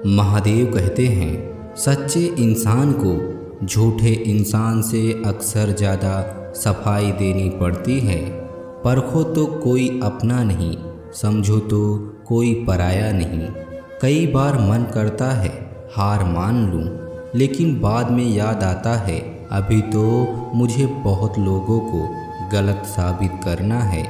महादेव कहते हैं, सच्चे इंसान को झूठे इंसान से अक्सर ज़्यादा सफाई देनी पड़ती है। परखो तो कोई अपना नहीं, समझो तो कोई पराया नहीं। कई बार मन करता है हार मान लूं, लेकिन बाद में याद आता है अभी तो मुझे बहुत लोगों को गलत साबित करना है।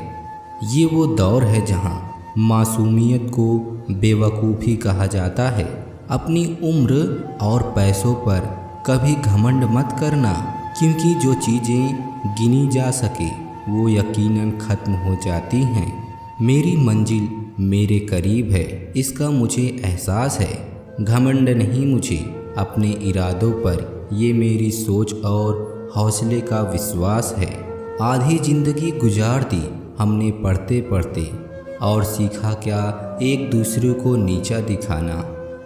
ये वो दौर है जहाँ मासूमियत को बेवकूफ़ी कहा जाता है। अपनी उम्र और पैसों पर कभी घमंड मत करना, क्योंकि जो चीज़ें गिनी जा सके वो यकीनन ख़त्म हो जाती हैं। मेरी मंजिल मेरे करीब है, इसका मुझे एहसास है। घमंड नहीं मुझे अपने इरादों पर, ये मेरी सोच और हौसले का विश्वास है। आधी ज़िंदगी गुजार दी हमने पढ़ते पढ़ते, और सीखा क्या एक दूसरे को नीचा दिखाना।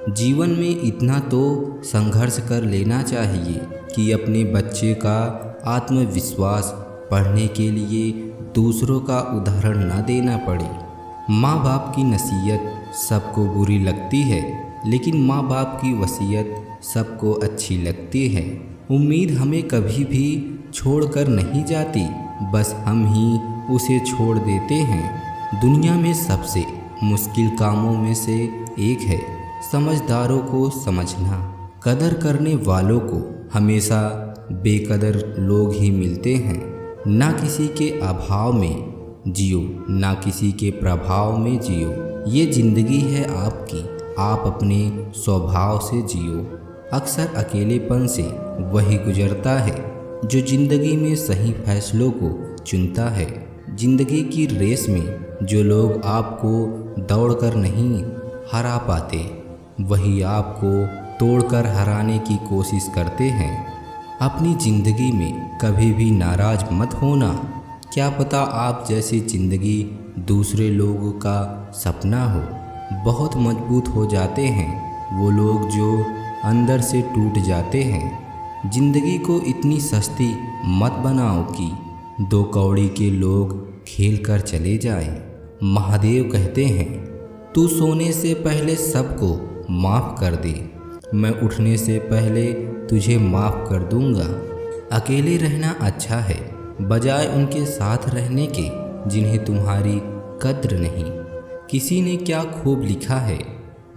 जीवन में इतना तो संघर्ष कर लेना चाहिए कि अपने बच्चे का आत्मविश्वास पढ़ने के लिए दूसरों का उदाहरण न देना पड़े। माँ बाप की नसीहत सबको बुरी लगती है, लेकिन माँ बाप की वसीयत सबको अच्छी लगती है। उम्मीद हमें कभी भी छोड़कर नहीं जाती, बस हम ही उसे छोड़ देते हैं। दुनिया में सबसे मुश्किल कामों में से एक है समझदारों को समझना। कदर करने वालों को हमेशा बेकदर लोग ही मिलते हैं। ना किसी के अभाव में जियो, ना किसी के प्रभाव में जियो। ये ज़िंदगी है आपकी, आप अपने स्वभाव से जियो। अक्सर अकेलेपन से वही गुजरता है जो ज़िंदगी में सही फैसलों को चुनता है। ज़िंदगी की रेस में जो लोग आपको दौड़कर नहीं हरा पाते, वही आपको तोड़कर हराने की कोशिश करते हैं। अपनी ज़िंदगी में कभी भी नाराज़ मत होना। क्या पता आप जैसी ज़िंदगी दूसरे लोगों का सपना हो। बहुत मजबूत हो जाते हैं वो लोग जो अंदर से टूट जाते हैं। ज़िंदगी को इतनी सस्ती मत बनाओ कि दो कौड़ी के लोग खेल कर चले जाएं। महादेव कहते हैं, तू सोने से पहले सबको माफ़ कर दे, मैं उठने से पहले तुझे माफ़ कर दूंगा। अकेले रहना अच्छा है बजाय उनके साथ रहने के जिन्हें तुम्हारी कद्र नहीं। किसी ने क्या खूब लिखा है,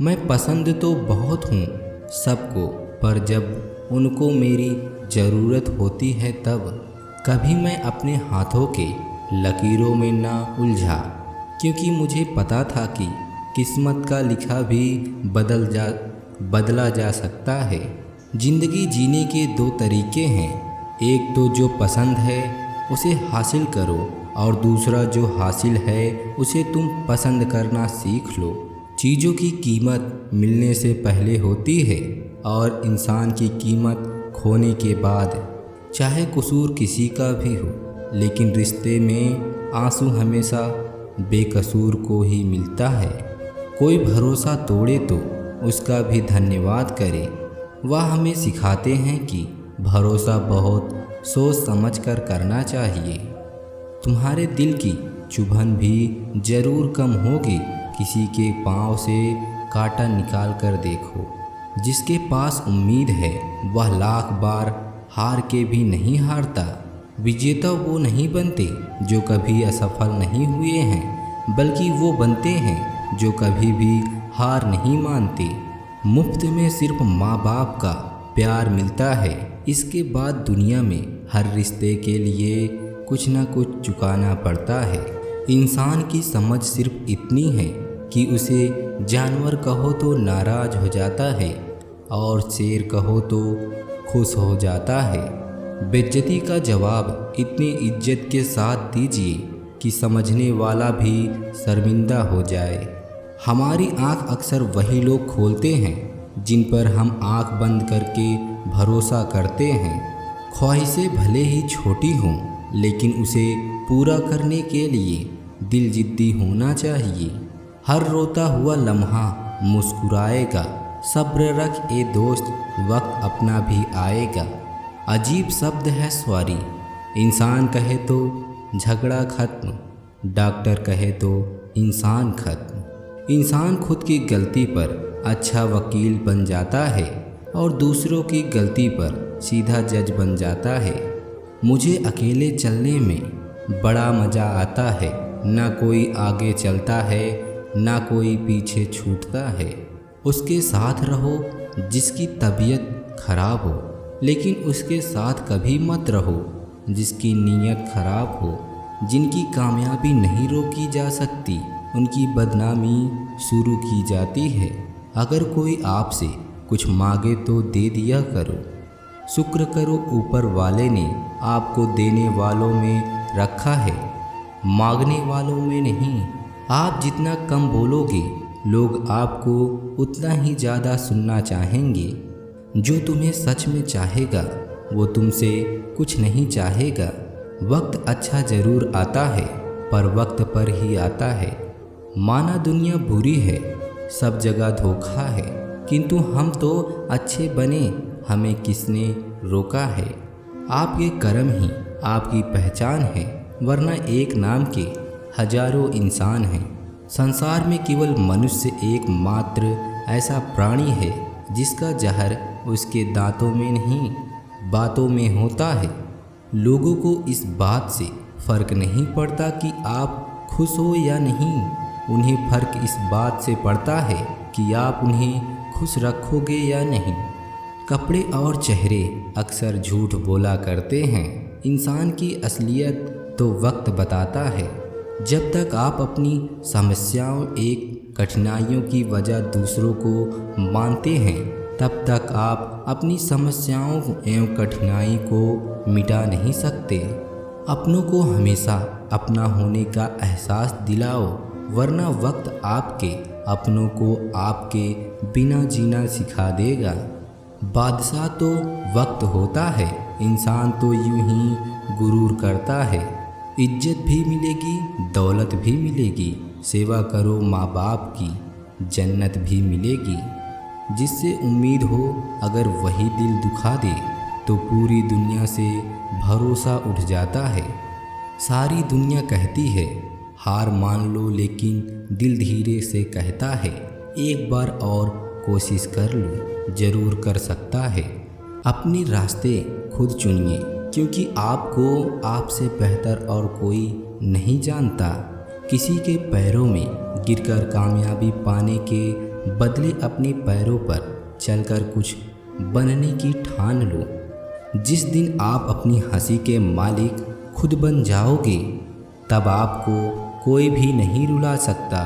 मैं पसंद तो बहुत हूँ सबको, पर जब उनको मेरी ज़रूरत होती है तब कभी मैं अपने हाथों के लकीरों में ना उलझा, क्योंकि मुझे पता था कि किस्मत का लिखा भी बदला जा सकता है। ज़िंदगी जीने के दो तरीके हैं, एक तो जो पसंद है उसे हासिल करो, और दूसरा जो हासिल है उसे तुम पसंद करना सीख लो। चीज़ों की कीमत मिलने से पहले होती है, और इंसान की कीमत खोने के बाद। चाहे कसूर किसी का भी हो, लेकिन रिश्ते में आंसू हमेशा बेकसूर को ही मिलता है। कोई भरोसा तोड़े तो उसका भी धन्यवाद करे। वह हमें सिखाते हैं कि भरोसा बहुत सोच समझ कर करना चाहिए। तुम्हारे दिल की चुभन भी ज़रूर कम होगी। किसी के पाँव से कांटा निकाल कर देखो। जिसके पास उम्मीद है वह लाख बार हार के भी नहीं हारता। विजेता वो नहीं बनते जो कभी असफल नहीं हुए हैं, बल्कि वो बनते हैं जो कभी भी हार नहीं मानते। मुफ्त में सिर्फ माँ बाप का प्यार मिलता है, इसके बाद दुनिया में हर रिश्ते के लिए कुछ ना कुछ चुकाना पड़ता है। इंसान की समझ सिर्फ इतनी है कि उसे जानवर कहो तो नाराज़ हो जाता है, और शेर कहो तो खुश हो जाता है। बेइज्जती का जवाब इतनी इज्जत के साथ दीजिए कि समझने वाला भी शर्मिंदा हो जाए। हमारी आँख अक्सर वही लोग खोलते हैं जिन पर हम आँख बंद करके भरोसा करते हैं। ख्वाहिशें भले ही छोटी हों, लेकिन उसे पूरा करने के लिए दिल जिद्दी होना चाहिए। हर रोता हुआ लम्हा मुस्कुराएगा, सब्र रख ए दोस्त, वक्त अपना भी आएगा। अजीब शब्द है सॉरी, इंसान कहे तो झगड़ा खत्म, डॉक्टर कहे तो इंसान खत्म। इंसान खुद की गलती पर अच्छा वकील बन जाता है और दूसरों की गलती पर सीधा जज बन जाता है। मुझे अकेले चलने में बड़ा मज़ा आता है, ना कोई आगे चलता है ना कोई पीछे छूटता है। उसके साथ रहो जिसकी तबीयत खराब हो, लेकिन उसके साथ कभी मत रहो जिसकी नीयत खराब हो। जिनकी कामयाबी नहीं रोकी जा सकती उनकी बदनामी शुरू की जाती है। अगर कोई आपसे कुछ मांगे तो दे दिया करो। शुक्र करो ऊपर वाले ने आपको देने वालों में रखा है, मांगने वालों में नहीं। आप जितना कम बोलोगे लोग आपको उतना ही ज़्यादा सुनना चाहेंगे। जो तुम्हें सच में चाहेगा वो तुमसे कुछ नहीं चाहेगा। वक्त अच्छा ज़रूर आता है पर वक्त पर ही आता है। माना दुनिया बुरी है, सब जगह धोखा है, किंतु हम तो अच्छे बने, हमें किसने रोका है। आपके कर्म ही आपकी पहचान है, वरना एक नाम के हजारों इंसान हैं। संसार में केवल मनुष्य एकमात्र ऐसा प्राणी है जिसका जहर उसके दांतों में नहीं बातों में होता है। लोगों को इस बात से फ़र्क नहीं पड़ता कि आप खुश हो या नहीं, उन्हें फ़र्क इस बात से पड़ता है कि आप उन्हें खुश रखोगे या नहीं। कपड़े और चेहरे अक्सर झूठ बोला करते हैं, इंसान की असलियत तो वक्त बताता है। जब तक आप अपनी समस्याओं एक कठिनाइयों की वजह दूसरों को मानते हैं, तब तक आप अपनी समस्याओं एवं कठिनाई को मिटा नहीं सकते। अपनों को हमेशा अपना होने का एहसास दिलाओ, वरना वक्त आपके अपनों को आपके बिना जीना सिखा देगा। बादशाह तो वक्त होता है, इंसान तो यूं ही गुरूर करता है। इज्जत भी मिलेगी, दौलत भी मिलेगी, सेवा करो माँ बाप की, जन्नत भी मिलेगी। जिससे उम्मीद हो अगर वही दिल दुखा दे तो पूरी दुनिया से भरोसा उठ जाता है। सारी दुनिया कहती है हार मान लो, लेकिन दिल धीरे से कहता है एक बार और कोशिश कर लो, ज़रूर कर सकता है। अपने रास्ते खुद चुनिए, क्योंकि आपको आपसे बेहतर और कोई नहीं जानता। किसी के पैरों में गिरकर कामयाबी पाने के बदले अपने पैरों पर चलकर कुछ बनने की ठान लो। जिस दिन आप अपनी हंसी के मालिक खुद बन जाओगे, तब आपको कोई भी नहीं रुला सकता।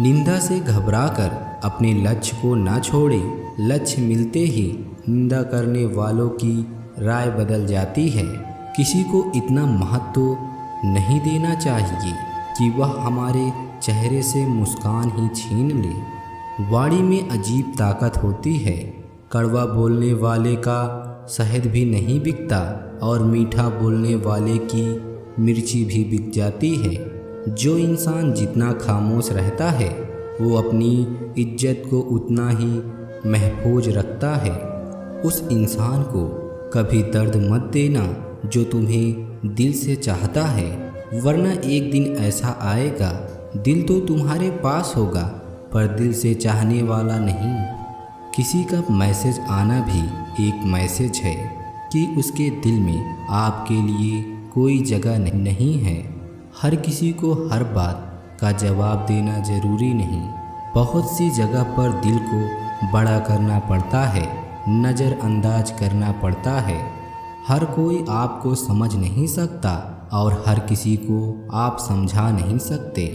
निंदा से घबराकर अपने लक्ष्य को ना छोड़े, लक्ष्य मिलते ही निंदा करने वालों की राय बदल जाती है। किसी को इतना महत्व नहीं देना चाहिए कि वह हमारे चेहरे से मुस्कान ही छीन ले। वाणी में अजीब ताकत होती है, कड़वा बोलने वाले का शहद भी नहीं बिकता और मीठा बोलने वाले की मिर्ची भी बिक जाती है। जो इंसान जितना खामोश रहता है वो अपनी इज्जत को उतना ही महफूज रखता है। उस इंसान को कभी दर्द मत देना जो तुम्हें दिल से चाहता है, वरना एक दिन ऐसा आएगा दिल तो तुम्हारे पास होगा पर दिल से चाहने वाला नहीं। किसी का मैसेज आना भी एक मैसेज है कि उसके दिल में आपके लिए कोई जगह नहीं है। हर किसी को हर बात का जवाब देना ज़रूरी नहीं। बहुत सी जगह पर दिल को बड़ा करना पड़ता है, नज़रअंदाज करना पड़ता है। हर कोई आपको समझ नहीं सकता और हर किसी को आप समझा नहीं सकते।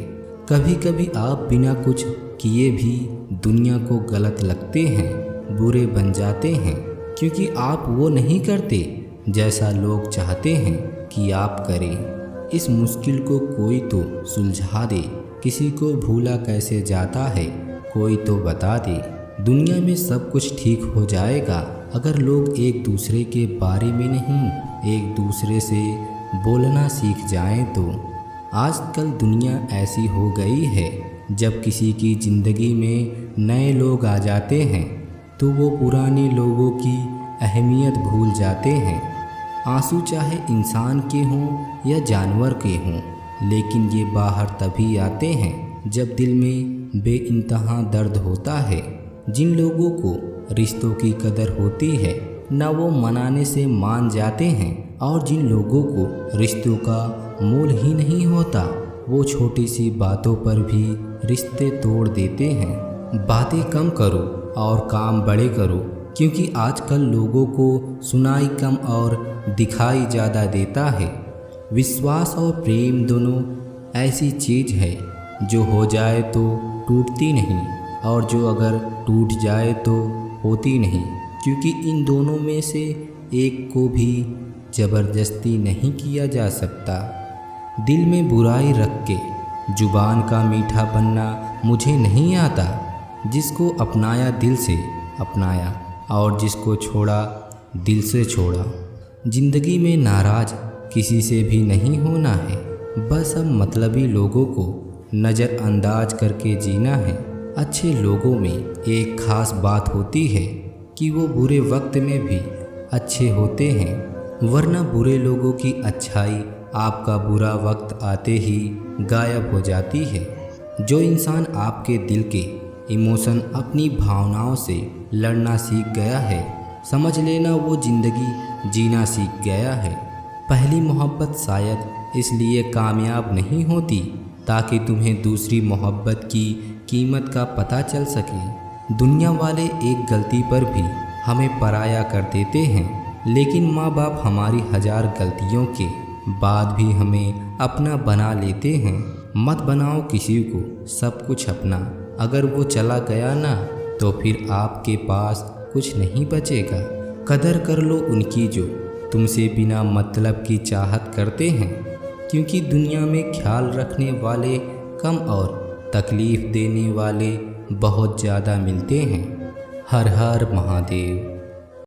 कभी कभी आप बिना कुछ किए भी दुनिया को गलत लगते हैं, बुरे बन जाते हैं, क्योंकि आप वो नहीं करते जैसा लोग चाहते हैं कि आप करें। इस मुश्किल को कोई तो सुलझा दे। किसी को भूला कैसे जाता है कोई तो बता दे। दुनिया में सब कुछ ठीक हो जाएगा अगर लोग एक दूसरे के बारे में नहीं एक दूसरे से बोलना सीख जाएं तो। आजकल दुनिया ऐसी हो गई है, जब किसी की ज़िंदगी में नए लोग आ जाते हैं तो वो पुराने लोगों की अहमियत भूल जाते हैं। आंसू चाहे इंसान के हों या जानवर के हों, लेकिन ये बाहर तभी आते हैं जब दिल में बेइंतहा दर्द होता है। जिन लोगों को रिश्तों की कदर होती है न वो मनाने से मान जाते हैं, और जिन लोगों को रिश्तों का मोल ही नहीं होता वो छोटी सी बातों पर भी रिश्ते तोड़ देते हैं। बातें कम करो और काम बड़े करो, क्योंकि आजकल लोगों को सुनाई कम और दिखाई ज़्यादा देता है। विश्वास और प्रेम दोनों ऐसी चीज़ है जो हो जाए तो टूटती नहीं, और जो अगर टूट जाए तो होती नहीं, क्योंकि इन दोनों में से एक को भी ज़बरदस्ती नहीं किया जा सकता। दिल में बुराई रख के जुबान का मीठा बनना मुझे नहीं आता। जिसको अपनाया दिल से अपनाया, और जिसको छोड़ा दिल से छोड़ा। ज़िंदगी में नाराज़ किसी से भी नहीं होना है, बस अब मतलबी लोगों को नज़रअंदाज करके जीना है। अच्छे लोगों में एक ख़ास बात होती है कि वो बुरे वक्त में भी अच्छे होते हैं, वरना बुरे लोगों की अच्छाई आपका बुरा वक्त आते ही गायब हो जाती है। जो इंसान आपके दिल के इमोशन अपनी भावनाओं से लड़ना सीख गया है, समझ लेना वो ज़िंदगी जीना सीख गया है। पहली मोहब्बत शायद इसलिए कामयाब नहीं होती ताकि तुम्हें दूसरी मोहब्बत की कीमत का पता चल सके। दुनिया वाले एक गलती पर भी हमें पराया कर देते हैं, लेकिन माँ बाप हमारी 1000 गलतियों के बाद भी हमें अपना बना लेते हैं। मत बनाओ किसी को सब कुछ अपना, अगर वो चला गया ना तो फिर आपके पास कुछ नहीं बचेगा। कदर कर लो उनकी जो तुमसे बिना मतलब की चाहत करते हैं, क्योंकि दुनिया में ख्याल रखने वाले कम और तकलीफ़ देने वाले बहुत ज़्यादा मिलते हैं। हर हर महादेव।